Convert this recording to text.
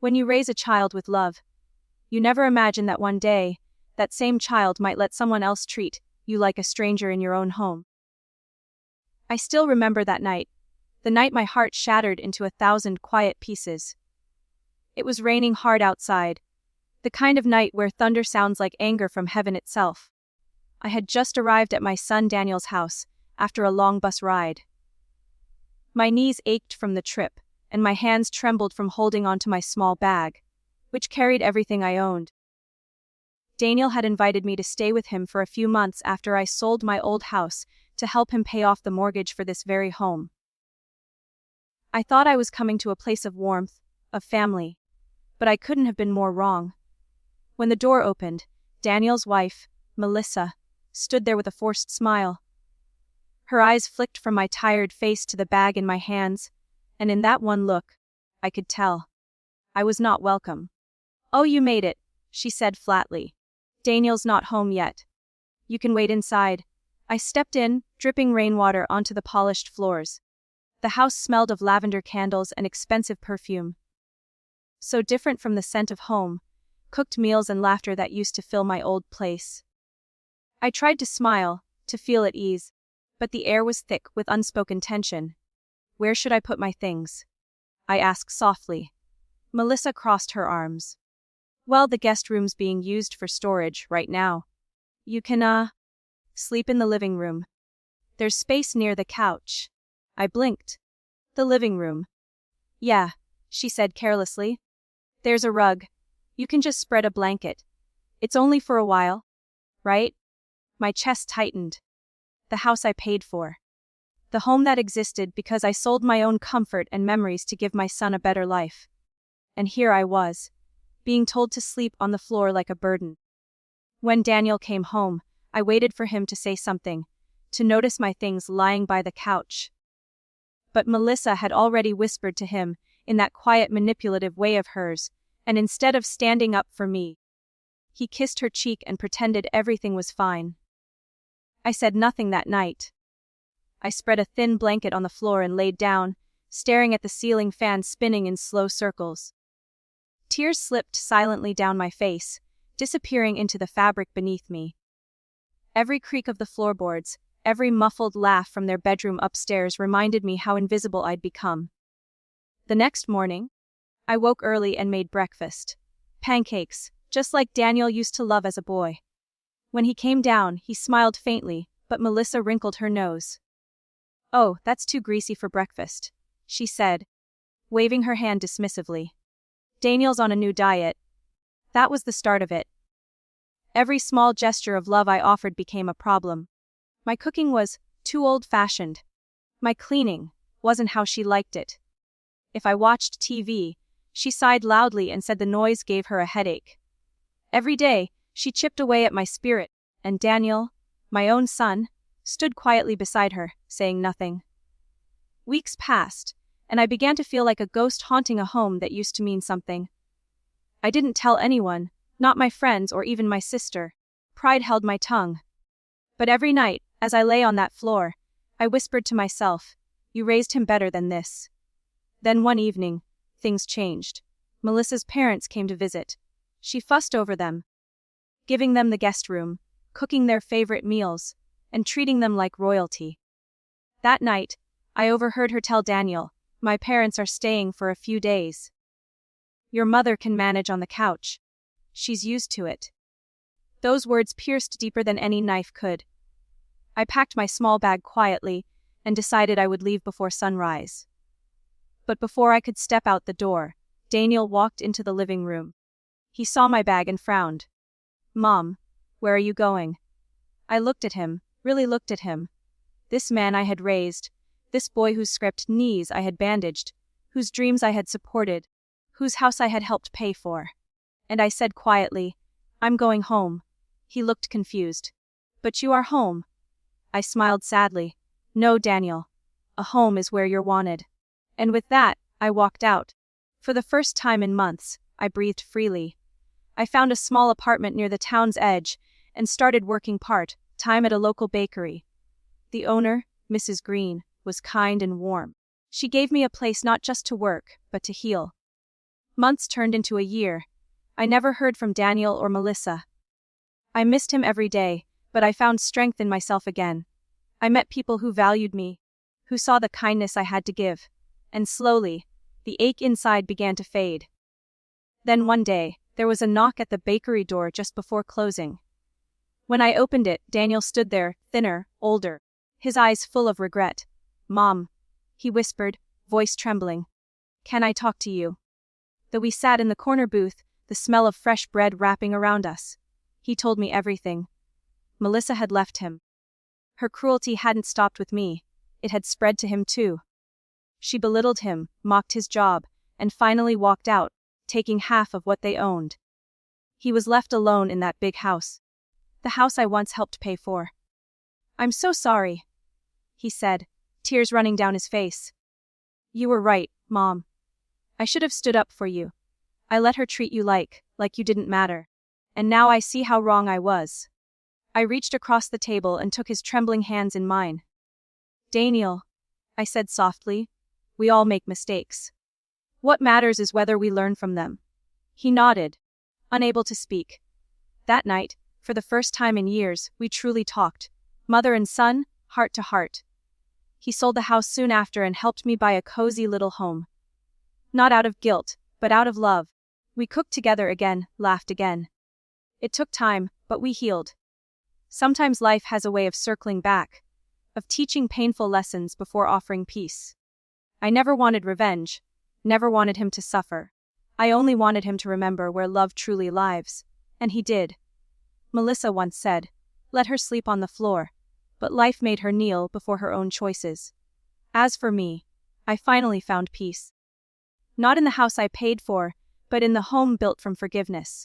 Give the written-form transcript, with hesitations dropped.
When you raise a child with love, you never imagine that one day, that same child might let someone else treat you like a stranger in your own home. I still remember that night, the night my heart shattered into 1,000 quiet pieces. It was raining hard outside, the kind of night where thunder sounds like anger from heaven itself. I had just arrived at my son Daniel's house, after a long bus ride. My knees ached from the trip, and my hands trembled from holding onto my small bag, which carried everything I owned. Daniel had invited me to stay with him for a few months after I sold my old house to help him pay off the mortgage for this very home. I thought I was coming to a place of warmth, of family, but I couldn't have been more wrong. When the door opened, Daniel's wife, Melissa, stood there with a forced smile. Her eyes flicked from my tired face to the bag in my hands, and in that one look, I could tell I was not welcome. "Oh, you made it," she said flatly. "Daniel's not home yet. You can wait inside." I stepped in, dripping rainwater onto the polished floors. The house smelled of lavender candles and expensive perfume. So different from the scent of home, cooked meals and laughter that used to fill my old place. I tried to smile, to feel at ease, but the air was thick with unspoken tension. "Where should I put my things?" I asked softly. Melissa crossed her arms. "Well, the guest room's being used for storage right now. You can, sleep in the living room. There's space near the couch." I blinked. "The living room?" "Yeah," she said carelessly. "There's a rug. You can just spread a blanket. It's only for a while, right?" My chest tightened. The house I paid for. The home that existed because I sold my own comfort and memories to give my son a better life. And here I was, being told to sleep on the floor like a burden. When Daniel came home, I waited for him to say something, to notice my things lying by the couch. But Melissa had already whispered to him, in that quiet manipulative way of hers, and instead of standing up for me, he kissed her cheek and pretended everything was fine. I said nothing that night. I spread a thin blanket on the floor and laid down, staring at the ceiling fan spinning in slow circles. Tears slipped silently down my face, disappearing into the fabric beneath me. Every creak of the floorboards, every muffled laugh from their bedroom upstairs reminded me how invisible I'd become. The next morning, I woke early and made breakfast. Pancakes, just like Daniel used to love as a boy. When he came down, he smiled faintly, but Melissa wrinkled her nose. "Oh, that's too greasy for breakfast," she said, waving her hand dismissively. "Daniel's on a new diet." That was the start of it. Every small gesture of love I offered became a problem. My cooking was too old-fashioned. My cleaning wasn't how she liked it. If I watched TV, she sighed loudly and said the noise gave her a headache. Every day, she chipped away at my spirit, and Daniel, my own son, stood quietly beside her, saying nothing. Weeks passed, and I began to feel like a ghost haunting a home that used to mean something. I didn't tell anyone, not my friends or even my sister. Pride held my tongue. But every night, as I lay on that floor, I whispered to myself, "You raised him better than this." Then one evening, things changed. Melissa's parents came to visit. She fussed over them, giving them the guest room, cooking their favorite meals, and treating them like royalty. That night, I overheard her tell Daniel, "My parents are staying for a few days. Your mother can manage on the couch. She's used to it." Those words pierced deeper than any knife could. I packed my small bag quietly and decided I would leave before sunrise. But before I could step out the door, Daniel walked into the living room. He saw my bag and frowned. "Mom, where are you going?" I looked at him, really looked at him. This man I had raised, this boy whose scraped knees I had bandaged, whose dreams I had supported, whose house I had helped pay for. And I said quietly, "I'm going home." He looked confused. "But you are home." I smiled sadly. "No, Daniel. A home is where you're wanted." And with that, I walked out. For the first time in months, I breathed freely. I found a small apartment near the town's edge and started working part-time at a local bakery. The owner, Mrs. Green, was kind and warm. She gave me a place not just to work, but to heal. Months turned into a year. I never heard from Daniel or Melissa. I missed him every day, but I found strength in myself again. I met people who valued me, who saw the kindness I had to give, and slowly, the ache inside began to fade. Then one day, there was a knock at the bakery door just before closing. When I opened it, Daniel stood there, thinner, older, his eyes full of regret. "Mom," he whispered, voice trembling. "Can I talk to you?" Though we sat in the corner booth, the smell of fresh bread wrapping around us, he told me everything. Melissa had left him. Her cruelty hadn't stopped with me, it had spread to him too. She belittled him, mocked his job, and finally walked out, taking half of what they owned. He was left alone in that big house. The house I once helped pay for. "I'm so sorry," he said, tears running down his face. "You were right, Mom. I should have stood up for you. I let her treat you like you didn't matter. And now I see how wrong I was." I reached across the table and took his trembling hands in mine. "Daniel," I said softly, "we all make mistakes. What matters is whether we learn from them." He nodded, unable to speak. That night, for the first time in years, we truly talked, mother and son, heart to heart. He sold the house soon after and helped me buy a cozy little home. Not out of guilt, but out of love. We cooked together again, laughed again. It took time, but we healed. Sometimes life has a way of circling back, of teaching painful lessons before offering peace. I never wanted revenge, never wanted him to suffer. I only wanted him to remember where love truly lives, and he did. Melissa once said, "Let her sleep on the floor," but life made her kneel before her own choices. As for me, I finally found peace. Not in the house I paid for, but in the home built from forgiveness.